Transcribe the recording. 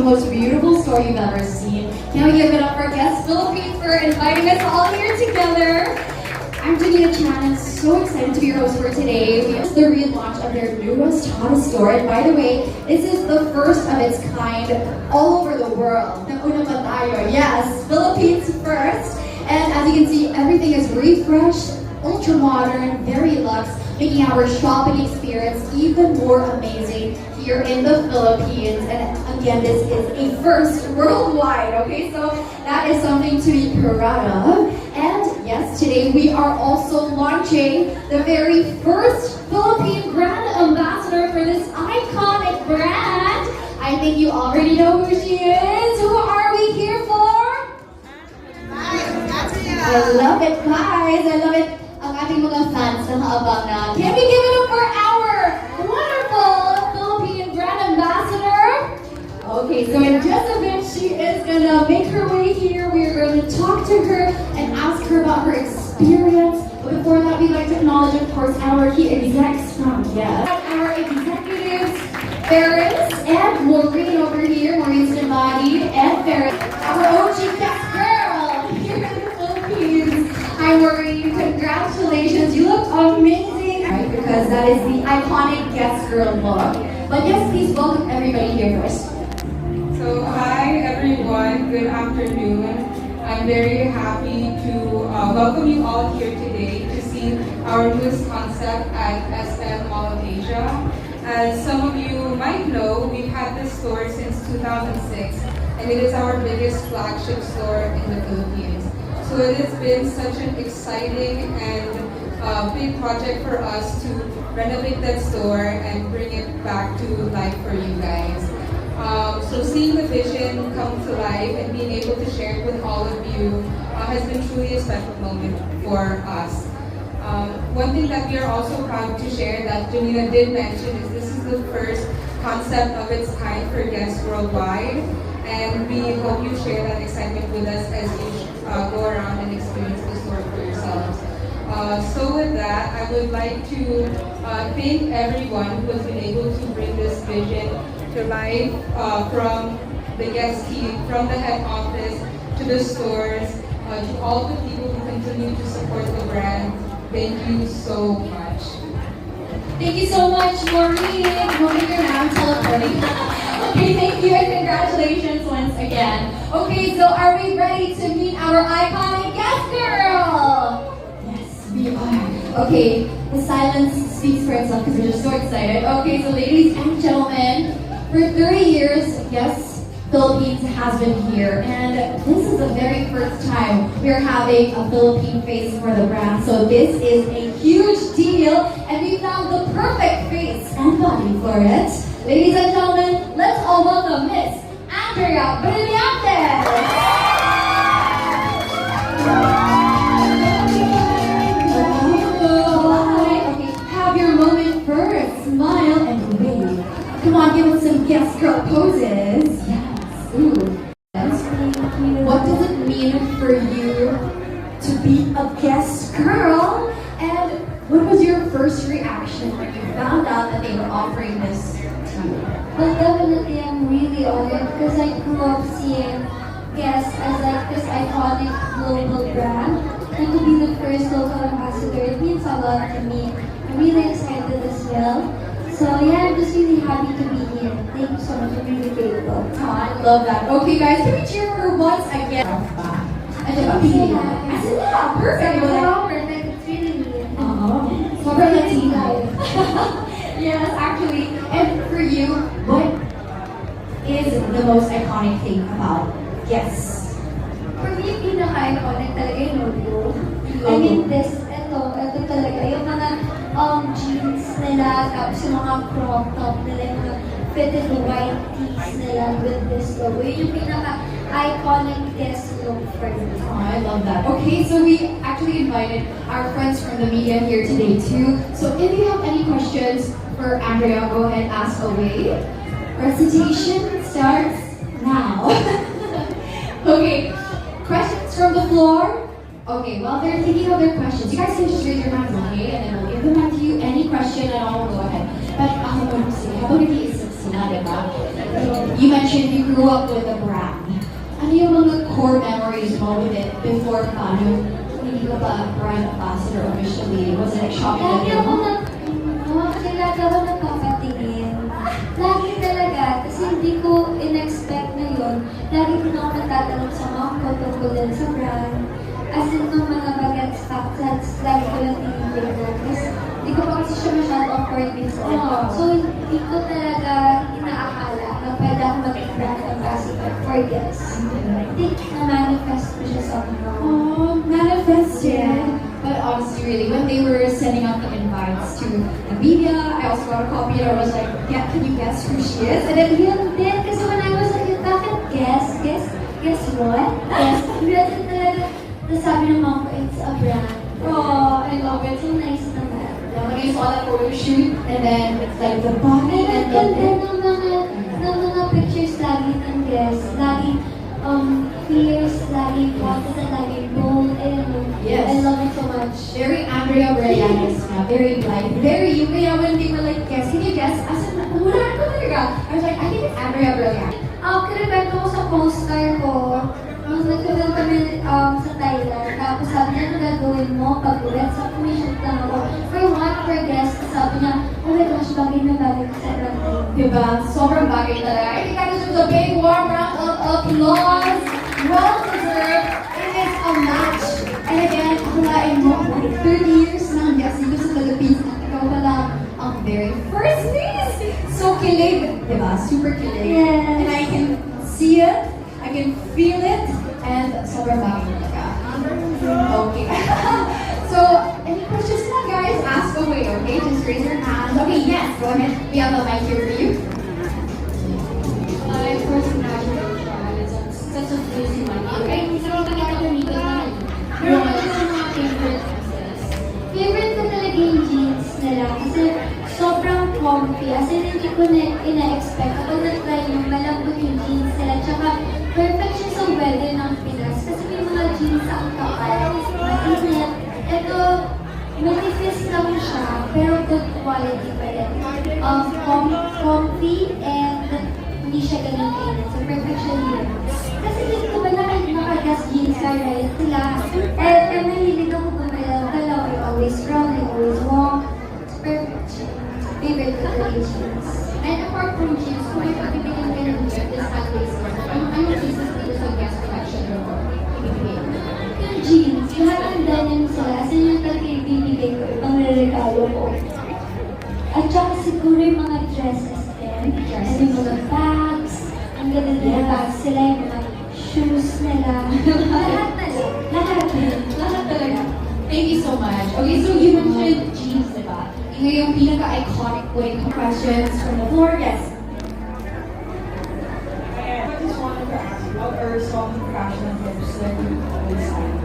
The most beautiful store you've ever seen. Can we give it up for Guest Philippines for inviting us all here together? I'm Janina Chan and so excited to be your host for today. We have the relaunch of their newest, hottest store. And by the way, this is the first of its kind all over the world. Nauna pa tayo. Yes, Philippines first. And as you can see, everything is refreshed, ultra modern, very luxe, making our shopping experience even more amazing here in the Philippines. And again, this is a first worldwide, okay? So that is something to be proud of. And yes, today we are also launching the very first Philippine brand ambassador for this iconic brand. I think you already know who she is. Who are we here for? I love it, guys. I love it. Ang ating mga fans na kaabang na. Can we give it up for our wonderful Philippine brand ambassador? Okay, so in just a bit, she is gonna make her way here. We are going to talk to her and ask her about her experience. But before that, we'd like to acknowledge, of course, our key execs from our executives, Ferris and Maureen over here. Maureen's Nabadi and Ferris, our OG guest girl here in the Philippines. Hi, Maureen. Congratulations. You look amazing. Right, because that is the iconic guest girl look. But yes, please welcome everybody here first. So hi everyone, good afternoon. I'm very happy to welcome you all here today to see our newest concept at SM Mall of Asia. As some of you might know, we've had this store since 2006 and it is our biggest flagship store in the Philippines. So it has been such an exciting and big project for us to renovate that store and bring it back to life for you guys. So seeing the vision come to life and being able to share it with all of you has been truly a special moment for us. One thing that we are also proud to share that Janina did mention is this is the first concept of its kind for guests worldwide, and we hope you share that excitement with us as you go around and experience the store for yourselves. So with that, I would like to thank everyone who has been able to bring this vision to life, from the guest team, from the head office, to the stores, to all the people who continue to support the brand. Thank you so much. Thank you so much, Maureen. Maureen, you're now teleporting. Okay, thank you and congratulations once again. Okay, so are we ready to meet our iconic guest girl? Yes, we are. Okay, the silence speaks for itself because we're just so excited. Okay, so ladies and gentlemen, for 30 years, Guest Philippines has been here, and this is the very first time we're having a Philippine face for the brand. So this is a huge deal, and we found the perfect face and body for it. Ladies and gentlemen, let's all welcome Miss Andrea Brillantes. Okay, have your moment first. Smile and wave. Come on, give us some guest girl poses. Yes. Ooh. Yes. What does it mean for you to be a guest girl? And what was your first reaction when you found out that they were offering this to you? Well, definitely I'm really honored because I grew up seeing Guess as like this iconic global brand. And to be the first local ambassador, it means a lot to me. I'm really excited as well. So yeah, I'm just really happy to be here. Thank you so much. I'm really grateful. Oh, I love that. Okay, guys, can we cheer for her once again? Yeah, perfect. Perfect. It's really me. Super Latina. Yes, actually. And for you, what is the most iconic thing about Guess? For me, pinaka-iconic talaga yung logo. I mean, ito talaga. Yung mga jeans nila, tapos yung mga crop top nila, yung mga fitted white tees nila with this logo. Yun yung pinaka-iconic guest look for me. Oh, I love that. Okay, so we actually invited our friends from the media here today too. So if you have any questions for Andrea, go ahead, ask away. Recitation starts now. Okay, questions from the floor? Okay, while they're thinking of their questions, you guys can just raise your hands, okay? And then we'll give them back to you. Any question at all, go ahead. But ako muna si, habang nag-iisip si na, di ba? You mentioned you grew up with a brand. Ano yung mga core memories mo with it before pa, nung hindi ka pa brand ambassador officially? Was it like shopping Lagi at ako your kasi lagi ako nagpapatingin. Lagi talaga, kasi hindi ko in-expect na yun. Lagi ko na ako nagtatanong sa mom ko tungkol din sa brand. As in, nung mga bagets, facts, lagi ko lang tinigil ko. Kasi hindi ko pa kasi siya masyado awkward before. So, hindi ko talaga inaakala na pwede ako maging brand ambassador for guests. I think na-manifest ko siya somehow. Oh, manifested. But honestly, really, when they were sending out the invites to Nabibia, I also got a copy and I was like, yeah, can you guess who she is? And then Yun din, kasi when I was a kid, bakit guess what? Guess talaga. Tapos sabi ng mom ko, it's a brand. Oh, I love it. So nice naman. yeah, when I saw that photo shoot, and then it's like the body Ay, and ganda the ng mga pictures lagi ng guests. Lagi, fierce, lagi confident, lagi bold. Yes. I love it so much. very Andrea Brianes na, very light, very you. Kaya when they were like, guess, can you guess? I said, wala ko talaga. I was like, I think it's Andrea Brianes. Kinibento ko sa postcard ko. Nung nagkaroon kami sa Thailand. Tapos sabi niya, ano gagawin mo pag ulit? Sabi ko, may shoot lang ako. For what? For guest. Sabi niya, oh my gosh, bagay na bagay ko sa brand. Diba? Sobrang bagay talaga. I think that deserves a big warm round of applause. Well deserved. It is a match. And again, akalain mo, like 30 years na ang guest dito sa Philippines at ikaw pala ang very first miss. So kilig. Diba? Super kilig. Yes. And I can see it. I can feel it. And sobrang bagay talaga. Okay. So, any questions now, guys? Ask away, okay? Just raise your hand. Okay, yes, go ahead. We have a mic here for you. My first graduation is such a busy one. Okay, so nakita ko dito na ano yung mga favorite pieces? Favorite ko talaga yung jeans nila kasi sobrang comfy. As in, hindi ko na ina-expect. Kapag na-try yung malambot yung jeans nila. Tsaka, perfect siya sa weather ng Pinas. Kasi may mga jeans ang kapal. Mainit. Ito, manifest lang siya, pero good quality pa rin. Comfy and hindi siya ganun kainit. So, perfect siya yun. Kasi dito ba nakagas jeans ka, right? Sila. And mahilig ako gumalaw. I always run, I always walk. It's perfect siya. Favorite ko talaga yung jeans. And apart from jeans, kung may pagbibigyan ka ng gift this holiday season, ano pieces dito sa guest collection mo ibibigay? Yung jeans, lahat ng denim sila. As in yung talaga ibibigay ko, ibang regalo ko. At saka siguro yung mga dresses din. And yung mga bags. Ang ganda ng bags sila, yung mga shoes nila. Lahat na lang. Lahat. Lahat talaga. Thank you so much. Okay, so you mentioned jeans, diba? Yung yung pinaka-iconic way questions from the floor. Yes. I just wanted to ask, what are some fashion tips that you always have?